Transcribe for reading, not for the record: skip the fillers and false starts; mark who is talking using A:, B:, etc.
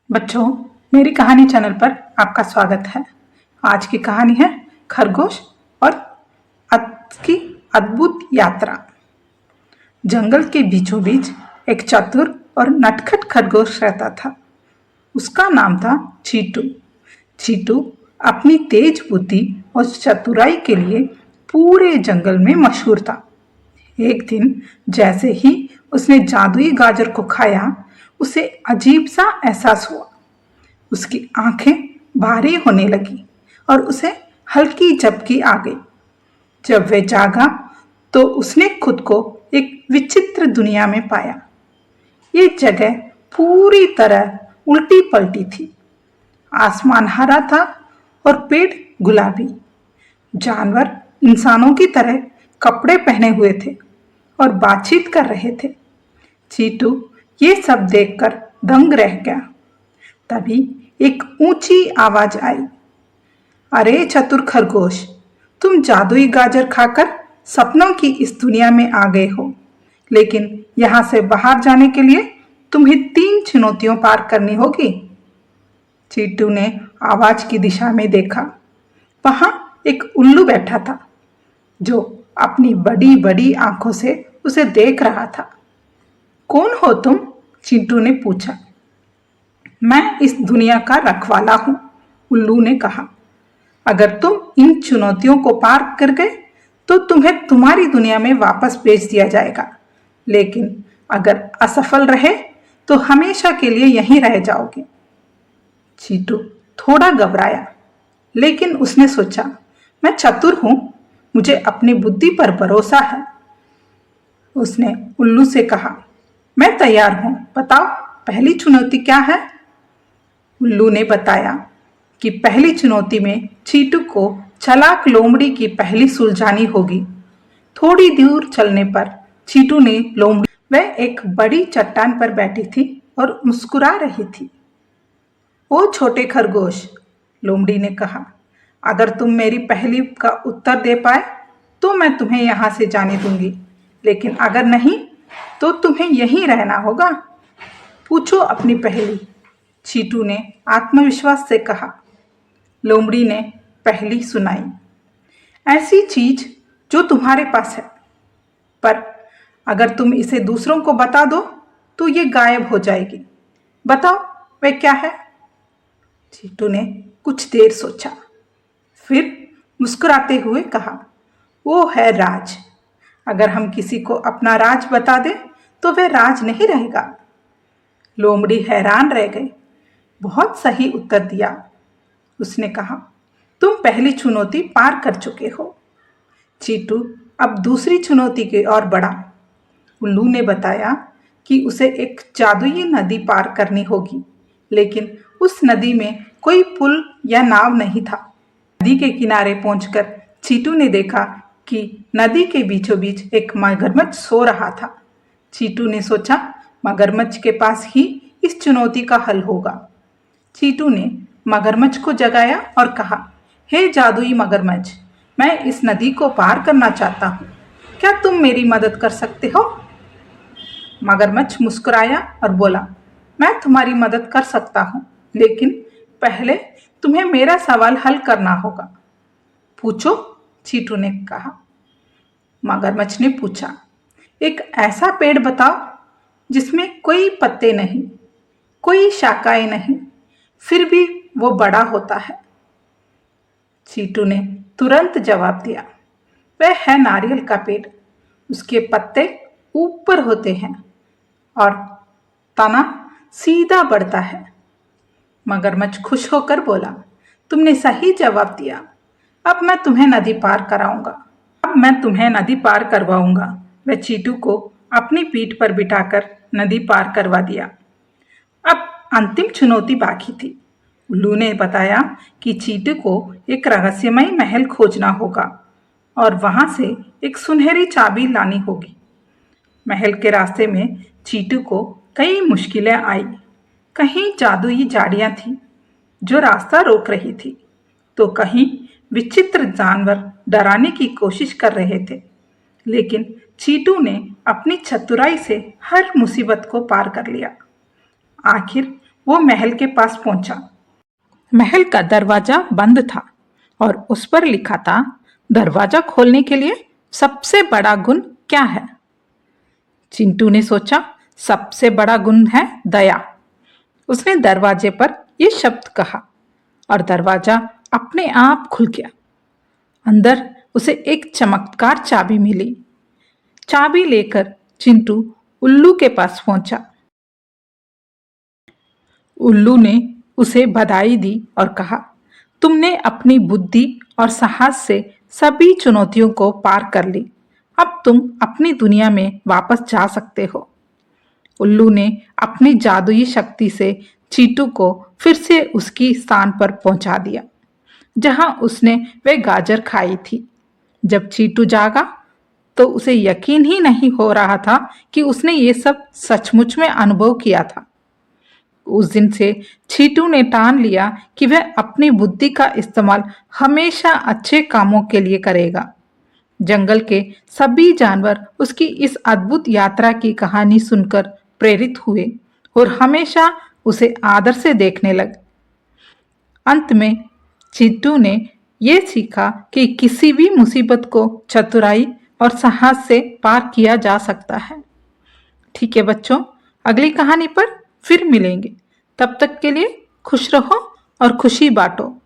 A: बच्चों, मेरी कहानी चैनल पर आपका स्वागत है। आज की कहानी है खरगोश और की अद्भुत यात्रा। जंगल के बीचों बीच एक चतुर और नटखट खरगोश रहता था। उसका नाम था चीटू। चीटू अपनी तेज बुद्धि और चतुराई के लिए पूरे जंगल में मशहूर था। एक दिन जैसे ही उसने जादुई गाजर को खाया, उसे अजीब सा एहसास हुआ। उसकी आंखें भारी होने लगी और उसे हल्की झपकी आ गई। जब वह जागा तो उसने खुद को एक विचित्र दुनिया में पाया। ये जगह पूरी तरह उल्टी पलटी थी। आसमान हरा था और पेड़ गुलाबी। जानवर इंसानों की तरह कपड़े पहने हुए थे और बातचीत कर रहे थे। चीटू ये सब देखकर दंग रह गया। तभी एक ऊंची आवाज आई, अरे चतुर खरगोश, तुम जादुई गाजर खाकर सपनों की इस दुनिया में आ गए हो। लेकिन यहां से बाहर जाने के लिए तुम्हें 3 चुनौतियों पार करनी होगी। चीटू ने आवाज की दिशा में देखा। वहां एक उल्लू बैठा था जो अपनी बड़ी बड़ी आंखों से उसे देख रहा था। कौन हो तुम? चिंटू ने पूछा। मैं इस दुनिया का रखवाला हूं, उल्लू ने कहा। अगर तुम इन चुनौतियों को पार कर गए तो तुम्हें तुम्हारी दुनिया में वापस भेज दिया जाएगा। लेकिन अगर असफल रहे तो हमेशा के लिए यहीं रह जाओगे। चीटू थोड़ा घबराया, लेकिन उसने सोचा, मैं चतुर हूं, मुझे अपनी बुद्धि पर भरोसा है। उसने उल्लू से कहा, मैं तैयार हूं, बताओ पहली चुनौती क्या है? उल्लू ने बताया कि पहली चुनौती में चीटू को चालाक लोमड़ी की पहेली सुलझानी होगी। थोड़ी दूर चलने पर चीटू ने लोमड़ी, वह एक बड़ी चट्टान पर बैठी थी और मुस्कुरा रही थी। ओ छोटे खरगोश, लोमड़ी ने कहा, अगर तुम मेरी पहेली का उत्तर दे पाए तो मैं तुम्हें यहाँ से जाने दूंगी, लेकिन अगर नहीं तो तुम्हें यहीं रहना होगा। पूछो अपनी पहेली, चीटू ने आत्मविश्वास से कहा। लोमड़ी ने पहेली सुनाई, ऐसी चीज जो तुम्हारे पास है, पर अगर तुम इसे दूसरों को बता दो तो ये गायब हो जाएगी। बताओ वह क्या है? चीटू ने कुछ देर सोचा, फिर मुस्कुराते हुए कहा, वो है राज। अगर हम किसी को अपना राज बता दें तो वह राज नहीं रहेगा। लोमड़ी हैरान रह गई। बहुत सही उत्तर दिया, उसने कहा। तुम पहली चुनौती पार कर चुके हो। चीटू अब दूसरी चुनौती की ओर बढ़ा। उल्लू ने बताया कि उसे एक जादुई नदी पार करनी होगी, लेकिन उस नदी में कोई पुल या नाव नहीं था। नदी के किनारे पहुंचकर चीटू ने देखा कि नदी के बीचों बीच एक मगरमच्छ सो रहा था। चीटू ने सोचा, मगरमच्छ के पास ही इस चुनौती का हल होगा। चीटू ने मगरमच्छ को जगाया और कहा, हे जादुई मगरमच्छ, मैं इस नदी को पार करना चाहता हूँ, क्या तुम मेरी मदद कर सकते हो? मगरमच्छ मुस्कुराया और बोला, मैं तुम्हारी मदद कर सकता हूँ, लेकिन पहले तुम्हें मेरा सवाल हल करना होगा। पूछो, चीटू ने कहा। मगरमच्छ ने पूछा, एक ऐसा पेड़ बताओ जिसमें कोई पत्ते नहीं, कोई शाखाएं नहीं, फिर भी वो बड़ा होता है। चीटू ने तुरंत जवाब दिया, वह है नारियल का पेड़। उसके पत्ते ऊपर होते हैं और तना सीधा बढ़ता है। मगरमच्छ खुश होकर बोला, तुमने सही जवाब दिया। अब मैं तुम्हें नदी पार करवाऊंगा। वह चीटू को अपनी पीठ पर बिठाकर नदी पार करवा दिया। अब अंतिम चुनौती बाकी थी। उल्लू ने बताया कि चीटू को एक रहस्यमय महल खोजना होगा और वहां से एक सुनहरी चाबी लानी होगी। महल के रास्ते में चीटू को कई मुश्किलें आई। कहीं जादुई झाड़ियां थी जो रास्ता रोक रही थी, तो कहीं विचित्र जानवर डराने की कोशिश कर रहे थे। लेकिन चीटू ने अपनी चतुराई से हर मुसीबत को पार कर लिया। आखिर वो महल के पास पहुंचा। महल का दरवाजा बंद था और उस पर लिखा था, दरवाजा खोलने के लिए सबसे बड़ा गुण क्या है? चिंटू ने सोचा, सबसे बड़ा गुण है दया। उसने दरवाजे पर ये शब्द कहा और दरवाजा अपने आप खुल गया। अंदर उसे एक चमत्कार चाबी मिली। चाबी लेकर चिंटू उल्लू के पास पहुंचा। उल्लू ने उसे बधाई दी और कहा, तुमने अपनी बुद्धि और साहस से सभी चुनौतियों को पार कर ली। अब तुम अपनी दुनिया में वापस जा सकते हो। उल्लू ने अपनी जादुई शक्ति से चींटू को फिर से उसकी स्थान पर पहुंचा दिया, जहां उसने वह गाजर खाई थी। जब चींटू जागा तो उसे यकीन ही नहीं हो रहा था कि उसने ये सब सचमुच में अनुभव किया था। उस दिन से चींटू ने ठान लिया कि वह अपनी बुद्धि का इस्तेमाल हमेशा अच्छे कामों के लिए करेगा। जंगल के सभी जानवर उसकी इस अद्भुत यात्रा की कहानी सुनकर प्रेरित हुए और हमेशा उसे आदर से देखने लगे। अंत में चिंटू ने यह सीखा कि किसी भी मुसीबत को चतुराई और साहस से पार किया जा सकता है। ठीक है बच्चों, अगली कहानी पर फिर मिलेंगे। तब तक के लिए खुश रहो और खुशी बांटो।